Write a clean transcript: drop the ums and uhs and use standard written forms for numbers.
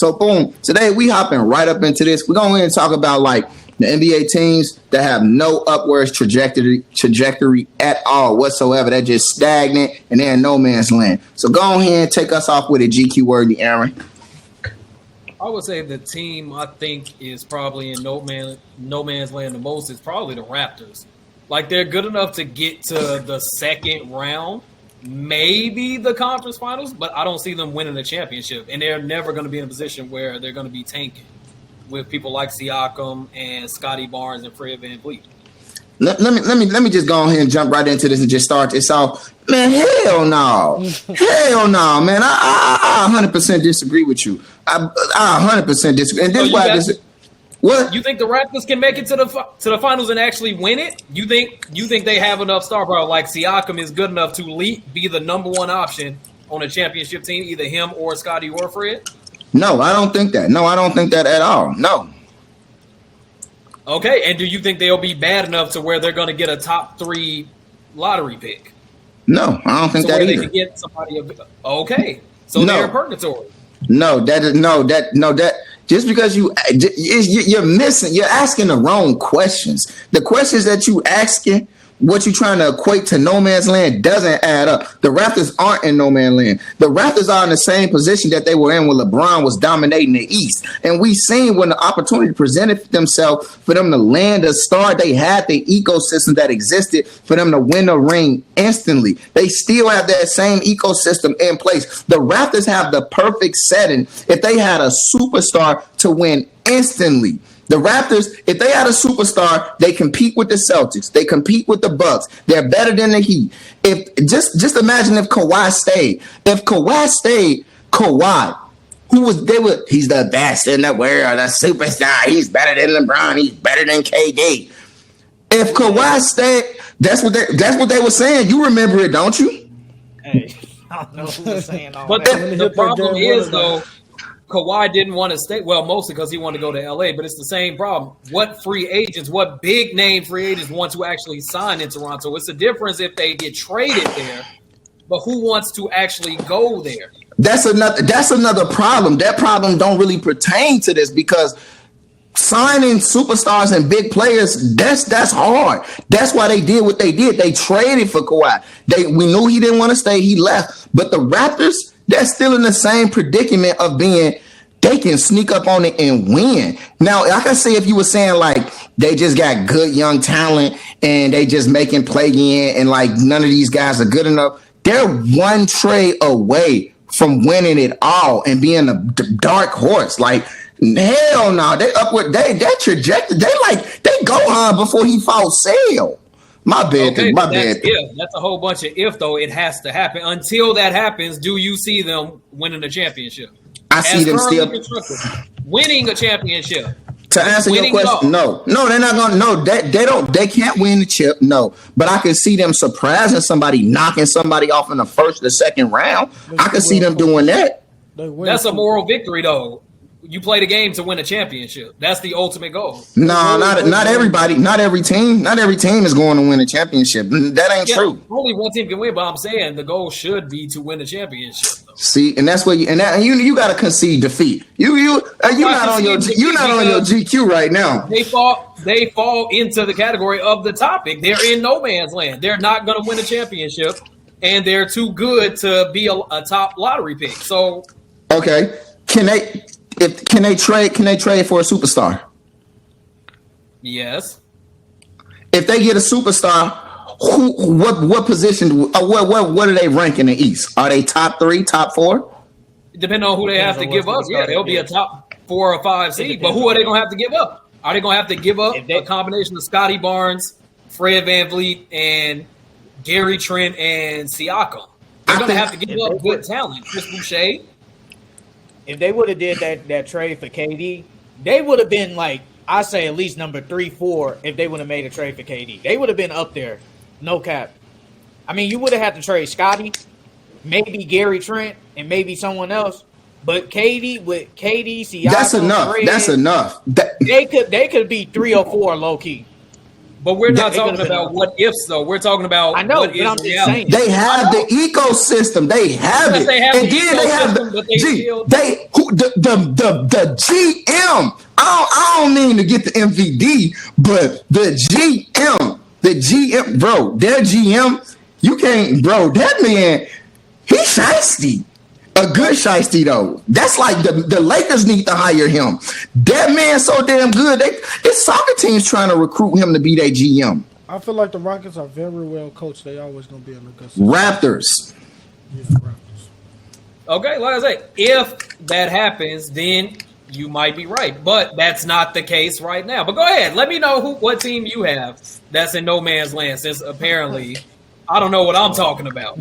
So boom, today we hopping right up into this. We're going to talk about like the NBA teams that have no upwards trajectory at all whatsoever. They're just stagnant and they're in no man's land. So go ahead and take us off with a GQ worthy, Aaron. I would say the team I think is probably in no man's land the most is probably the Raptors. Like they're good enough to get to the second round, maybe the conference finals, but I don't see them winning the championship. And they're never going to be in a position where they're going to be tanking with people like Siakam and Scotty Barnes and Fred VanVleet. Let me just go ahead and jump right into this and just start this off. Man, hell no. Hell no, man. I 100% disagree with you. I 100% disagree. And this is why this. What? You think the Raptors can make it to the finals and actually win it? You think they have enough star power like Siakam is good enough to be the number one option on a championship team, either him or Scotty or Fred? No, I don't think that. No, I don't think that at all. No. Okay, and do you think they'll be bad enough to where they're going to get a top 3 lottery pick? No, I don't think that either. They can get somebody. Okay, so they're purgatory. No, that. Just because you're missing, you're asking the wrong questions. The questions that you asking, what you trying to equate to no man's land doesn't add up. The Raptors aren't in no man's land. The Raptors are in the same position that they were in when LeBron was dominating the East. And we seen when the opportunity presented themselves for them to land a star, they had the ecosystem that existed for them to win a ring instantly. They still have that same ecosystem in place. The Raptors have the perfect setting if they had a superstar to win instantly. The Raptors, if they had a superstar, they compete with the Celtics. They compete with the Bucks. They're better than the Heat. If just imagine if Kawhi stayed. If Kawhi stayed, Kawhi, he's the best in the world, a superstar. He's better than LeBron. He's better than KD. If Kawhi stayed, that's what they were saying. You remember it, don't you? Hey, I don't know who was saying all but that. the problem is though. Kawhi didn't want to stay, well, mostly because he wanted to go to LA, but it's the same problem. What big name free agents want to actually sign in Toronto? It's a difference if they get traded there, but who wants to actually go there? That's another problem. That problem don't really pertain to this because signing superstars and big players, that's hard. That's why they did what they did. They traded for Kawhi. We knew he didn't want to stay. He left. But the Raptors, they're still in the same predicament of being they can sneak up on it and win. Now, I can say if you were saying like they just got good young talent and they just making play in and like none of these guys are good enough, they're one trade away from winning it all and being a dark horse. Like, hell no, they upward, they trajectory, they go on before he fought Sale. My bad. Okay, my bad. That's a whole bunch of if, though. It has to happen. Until that happens, do you see them winning a championship? I see them still winning a championship. To answer your question, no, they're not gonna. No, they can't win the chip. No, but I can see them surprising somebody, knocking somebody off in the first or second round. I can see them doing that. That's a moral victory, though. You play the game to win a championship. That's the ultimate goal. No, not everybody. Not every team. Not every team is going to win a championship. That ain't true. Only one team can win, but I'm saying the goal should be to win a championship. Though. See, and that's where you got to concede defeat. You're not on your GQ right now. They fall into the category of the topic. They're in no man's land. They're not going to win a championship, and they're too good to be a top lottery pick. So, okay, Can they trade for a superstar? Yes. If they get a superstar, what position? What do they rank in the East? Are they top 3, top 4? Depending on who they have to give up. Yeah, they'll be a top 4 or 5 seed. But who are they going to have to give up? Are they going to have to give up a combination of Scotty Barnes, Fred VanVleet, and Gary Trent and Siakam? They're going to have to give up good talent. Chris Boucher. If they would have did that trade for KD, they would have been like, I say at least number 3, 4 if they would have made a trade for KD. They would have been up there. No cap. I mean, you would have had to trade Scotty, maybe Gary Trent, and maybe someone else. But KD, Siakam, that's enough. Fred, that's enough. They could be 3 or 4 low key. But we're not They could've talking been about on- what ifs, though. We're talking about I know, what but is I'm just reality. saying. They have the ecosystem. They have Yes, it. they have and the then they have ecosystem, but they G. still- The GM. I don't mean to get the MVD, but the GM, bro. Their GM, you can't, bro. That man, he's shiesty. A good shiesty though. That's like the Lakers need to hire him. That man's so damn good. This soccer team's trying to recruit him to be their GM. I feel like the Rockets are very well coached. They always gonna be in a good. Raptors. Yeah, Raptors. Okay, like I say, if that happens, then you might be right. But that's not the case right now. But go ahead. Let me know what team you have that's in no man's land, since apparently I don't know what I'm talking about.